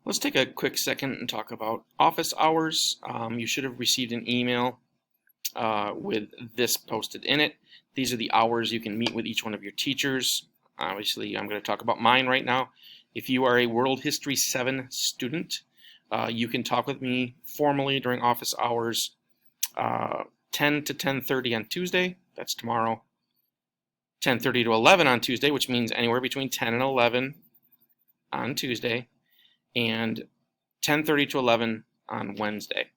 Let's take a quick second and talk about office hours. You should have received an email with this posted in it. These are the hours you can meet with each one of your teachers. Obviously, I'm going to talk about mine right now. If you are a World History 7 student, you can talk with me formally during office hours 10 to 10:30 on Tuesday. That's tomorrow. 10:30 to 11 on Tuesday, which means anywhere between 10 and 11 on Tuesday, and 10:30 to 11 on Wednesday.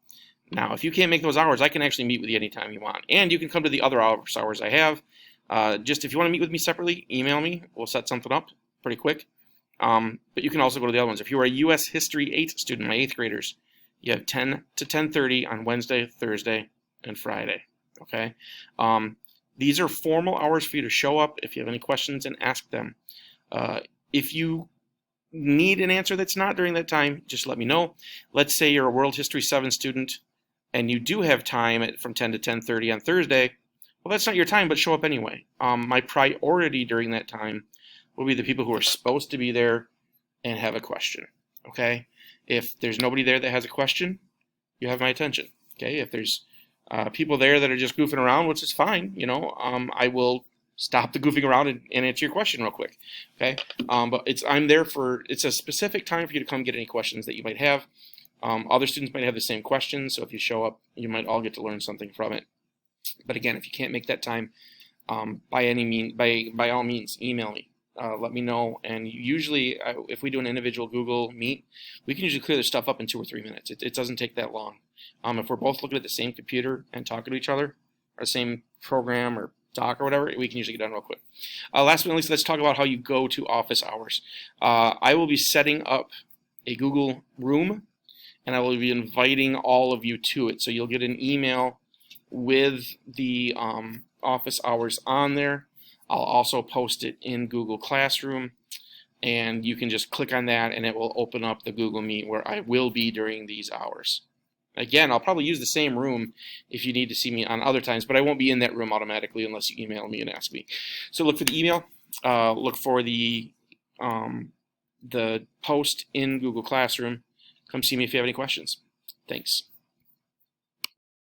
Now, if you can't make those hours, I can actually meet with you anytime you want. And you can come to the other office hours I have. Just if you want to meet with me separately, email me. We'll set something up pretty quick. But you can also go to the other ones. If you are a U.S. History 8 student, my 8th graders, you have 10 to 10:30 on Wednesday, Thursday, and Friday. Okay? These are formal hours for you to show up if you have any questions and ask them. If you need an answer that's not during that time, just let me know. Let's say you're a World History 7 student and you do have time from 10 to 10:30 on Thursday. Well, that's not your time, but show up anyway. My priority during that time will be the people who are supposed to be there and have a question. Okay? If there's nobody there that has a question, you have my attention. Okay? If there's people there that are just goofing around, which is fine, I will stop the goofing around and answer your question real quick. Okay? But it's a specific time for you to come get any questions that you might have. Other students might have the same questions, so if you show up, you might all get to learn something from it. But again, if you can't make that time, by all means, email me. Let me know. And usually, if we do an individual Google Meet, we can usually clear this stuff up in 2 or 3 minutes. It doesn't take that long. If we're both looking at the same computer and talking to each other, or the same program or doc or whatever, we can usually get done real quick. Last but not least, let's talk about how you go to office hours. I will be setting up a Google room, and I will be inviting all of you to it. So you'll get an email with the office hours on there. I'll also post it in Google Classroom, and you can just click on that and it will open up the Google Meet where I will be during these hours. Again, I'll probably use the same room if you need to see me on other times, but I won't be in that room automatically unless you email me and ask me. So look for the email, look for the post in Google Classroom. Come see me if you have any questions. Thanks.